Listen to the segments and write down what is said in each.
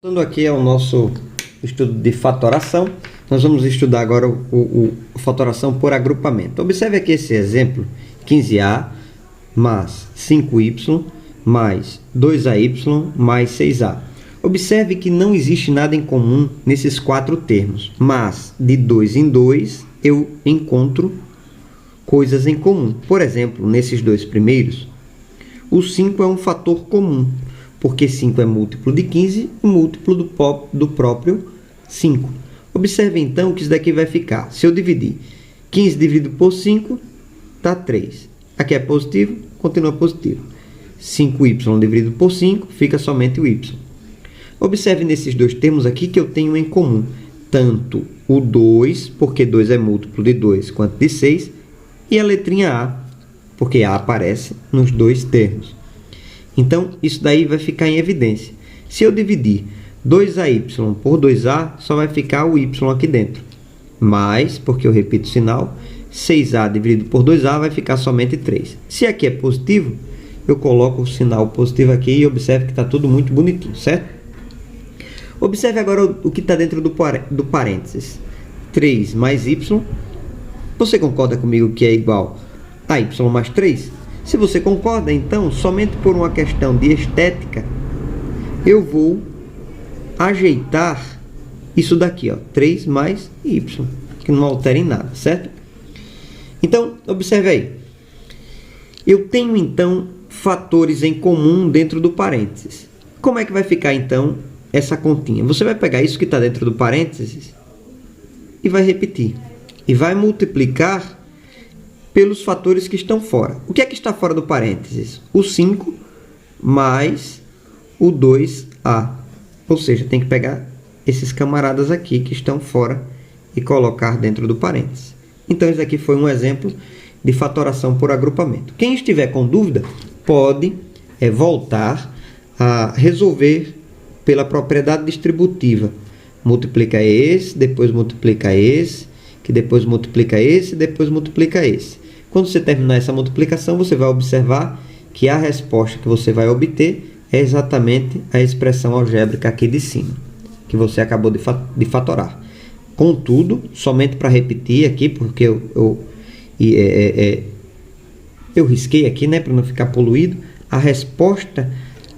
Voltando aqui ao nosso estudo de fatoração, nós vamos estudar agora o fatoração por agrupamento. Observe aqui esse exemplo: 15a mais 5y mais 2ay mais 6a. Observe que não existe nada em comum nesses quatro termos, mas de dois em dois eu encontro coisas em comum. Por exemplo, nesses dois primeiros, o 5 é um fator comum, porque 5 é múltiplo de 15 e múltiplo do próprio 5. Observe então que isso daqui vai ficar. Se eu dividir 15 dividido por 5, dá 3. Aqui é positivo, continua positivo. 5y dividido por 5, fica somente o y. Observe nesses dois termos aqui que eu tenho em comum tanto o 2, porque 2 é múltiplo de 2, quanto de 6, e a letrinha A, porque A aparece nos dois termos. Então, isso daí vai ficar em evidência. Se eu dividir 2ay por 2a, só vai ficar o y aqui dentro. Mas, porque eu repito o sinal, 6a dividido por 2a vai ficar somente 3. Se aqui é positivo, eu coloco o sinal positivo aqui e observe que está tudo muito bonitinho, certo? Observe agora o que está dentro do parênteses. 3 mais y. Você concorda comigo que é igual a y mais 3? Se você concorda, então, somente por uma questão de estética, eu vou ajeitar isso daqui, ó, 3 mais y, que não altera em nada, certo? Então, observe aí. Eu tenho, então, fatores em comum dentro do parênteses. Como é que vai ficar, então, essa continha? Você vai pegar isso que está dentro do parênteses e vai repetir. E vai multiplicar pelos fatores que estão fora. O que é que está fora do parênteses? O 5 mais o 2a. Ou seja, tem que pegar esses camaradas aqui que estão fora e colocar dentro do parênteses. Então, isso aqui foi um exemplo de fatoração por agrupamento. Quem estiver com dúvida, pode voltar a resolver pela propriedade distributiva. Multiplica esse, depois multiplica esse, que depois multiplica esse, depois multiplica esse. Quando você terminar essa multiplicação, você vai observar que a resposta que você vai obter é exatamente a expressão algébrica aqui de cima, que você acabou de fatorar. Contudo, somente para repetir aqui, porque eu risquei aqui, né, para não ficar poluído, a resposta,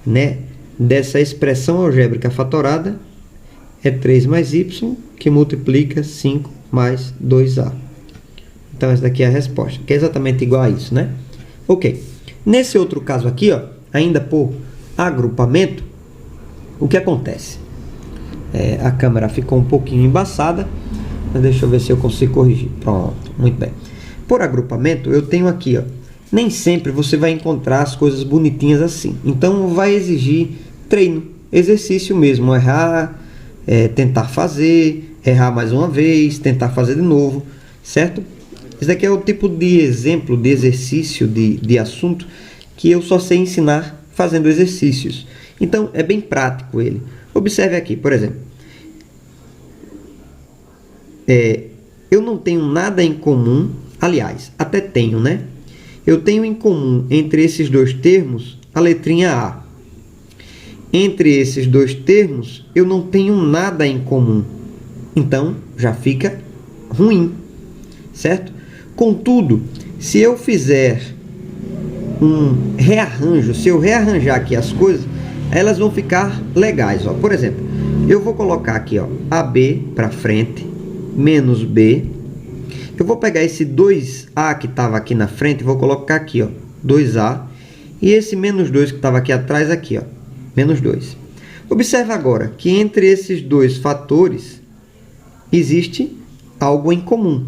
né, dessa expressão algébrica fatorada é 3 mais y, que multiplica 5 mais 2a. Então, essa daqui é a resposta, que é exatamente igual a isso, né? Ok. Nesse outro caso aqui, ó, ainda por agrupamento, o que acontece? A câmera ficou um pouquinho embaçada, mas deixa eu ver se eu consigo corrigir. Pronto, muito bem. Por agrupamento, eu tenho aqui, ó, nem sempre você vai encontrar as coisas bonitinhas assim. Então, vai exigir treino, exercício mesmo, errar, tentar fazer, errar mais uma vez, tentar fazer de novo, certo? Esse daqui é o tipo de exemplo, de exercício, de assunto que eu só sei ensinar fazendo exercícios. Então, é bem prático ele. Observe aqui, por exemplo. Eu não tenho nada em comum, aliás, até tenho, né? Eu tenho em comum entre esses dois termos a letrinha A. Entre esses dois termos, eu não tenho nada em comum. Então, já fica ruim, certo? Contudo, se eu fizer um rearranjo, se eu rearranjar aqui as coisas, elas vão ficar legais, ó. Por exemplo, eu vou colocar aqui, ó, AB para frente, menos B. Eu vou pegar esse 2A que estava aqui na frente e vou colocar aqui, ó, 2A. E esse menos 2 que estava aqui atrás, aqui, ó, menos 2. Observe agora que entre esses dois fatores existe algo em comum.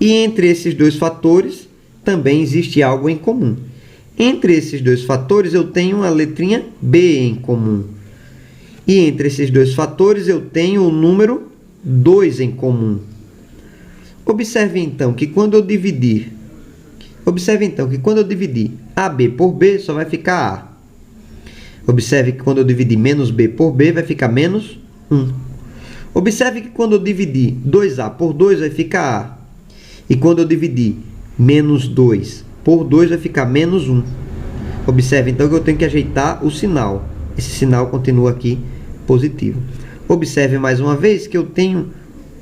E entre esses dois fatores também existe algo em comum. Entre esses dois fatores eu tenho a letrinha B em comum. E entre esses dois fatores eu tenho o número 2 em comum. Observe então que quando eu dividir AB por B, só vai ficar A. Observe que quando eu dividir menos B por B, vai ficar menos 1. Observe que quando eu dividir 2A por 2, vai ficar A. E quando eu dividir menos 2 por 2, vai ficar menos 1. Observe então que eu tenho que ajeitar o sinal. Esse sinal continua aqui positivo. Observe mais uma vez que eu tenho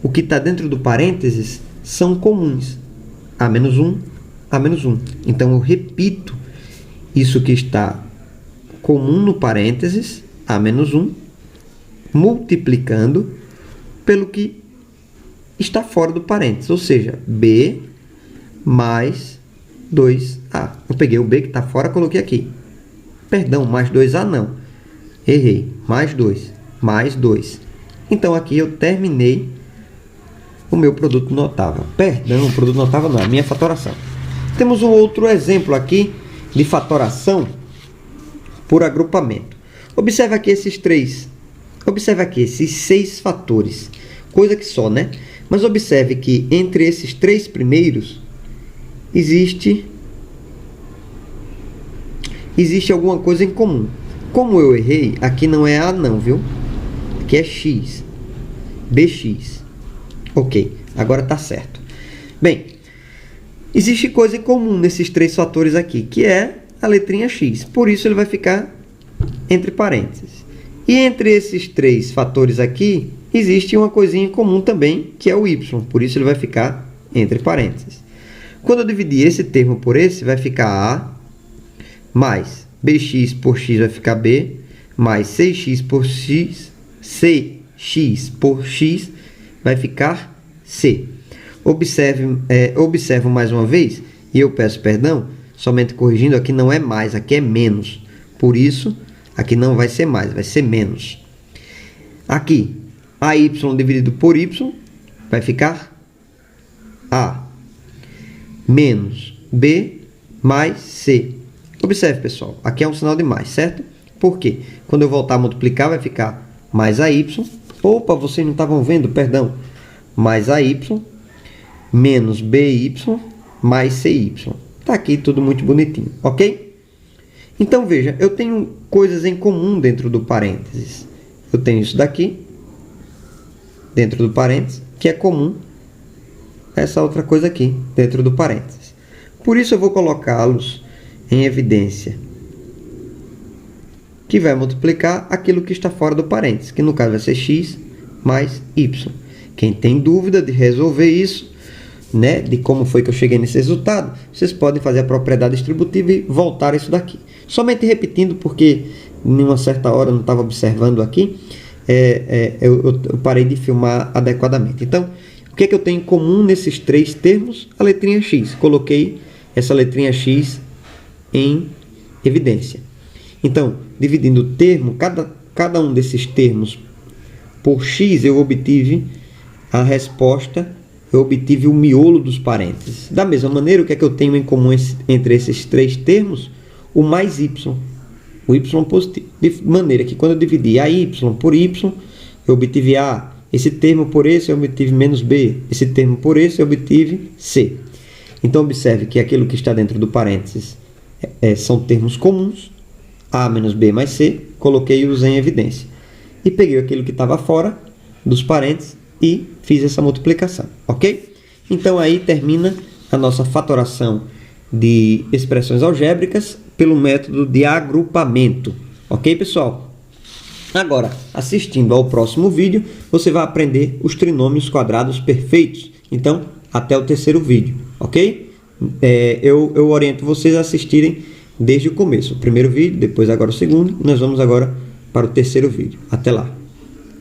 o que está dentro do parênteses são comuns. A-1, A-1. Então, eu repito isso que está comum no parênteses, A-1, multiplicando pelo que está fora do parênteses, ou seja, B mais 2A. Eu peguei o B que está fora, coloquei aqui. Perdão, mais 2A não. Errei. Mais 2. Mais 2. Então, aqui eu terminei o meu produto notável. Perdão, o produto notável não, a minha fatoração. Temos um outro exemplo aqui de fatoração por agrupamento. Observe aqui esses seis fatores. Coisa que só, né? Mas observe que entre esses três primeiros existe alguma coisa em comum. Como eu errei, aqui não é A não, viu? Aqui é X. BX. Ok, agora está certo. Bem, existe coisa em comum nesses três fatores aqui, que é a letrinha X. Por isso ele vai ficar entre parênteses. E entre esses três fatores aqui, existe uma coisinha em comum também, que é o Y. Por isso ele vai ficar entre parênteses. Quando eu dividir esse termo por esse, vai ficar A, mais BX por X vai ficar B, mais CX por X, CX por X vai ficar C. Observo mais uma vez, e eu peço perdão, somente corrigindo, aqui não é mais, aqui é menos. Por isso, aqui não vai ser mais, vai ser menos. Aqui, AY dividido por Y vai ficar A menos B mais C. Observe, pessoal, aqui é um sinal de mais, certo? Por quê? Quando eu voltar a multiplicar, vai ficar mais AY. Opa, vocês não estavam vendo, perdão. Mais AY menos BY mais CY. Está aqui tudo muito bonitinho, ok? Então, veja, eu tenho coisas em comum dentro do parênteses. Eu tenho isso daqui, dentro do parênteses, que é comum a essa outra coisa aqui, dentro do parênteses. Por isso, eu vou colocá-los em evidência, que vai multiplicar aquilo que está fora do parênteses, que no caso vai ser X mais Y. Quem tem dúvida de resolver isso, né, de como foi que eu cheguei nesse resultado, vocês podem fazer a propriedade distributiva e voltar isso daqui. Somente repetindo, porque em uma certa hora eu não estava observando aqui, eu parei de filmar adequadamente. Então, o que é que eu tenho em comum nesses três termos? A letrinha X. Coloquei essa letrinha X em evidência. Então, dividindo o termo, cada um desses termos por X, eu obtive a resposta, eu obtive o miolo dos parênteses. Da mesma maneira, o que é que eu tenho em comum entre esses três termos? O mais Y, o Y positivo. De maneira que quando eu dividi a Y por Y, eu obtive A. Esse termo por esse, eu obtive menos B. Esse termo por esse, eu obtive C. Então, observe que aquilo que está dentro do parênteses são termos comuns. A menos B mais C, coloquei-os em evidência. E peguei aquilo que estava fora dos parênteses e fiz essa multiplicação, ok? Então, aí termina a nossa fatoração de expressões algébricas pelo método de agrupamento, ok, pessoal? Agora, assistindo ao próximo vídeo, você vai aprender os trinômios quadrados perfeitos. Então, até o terceiro vídeo, ok? Eu oriento vocês a assistirem desde o começo. O primeiro vídeo, depois agora o segundo. Nós vamos agora para o terceiro vídeo. Até lá!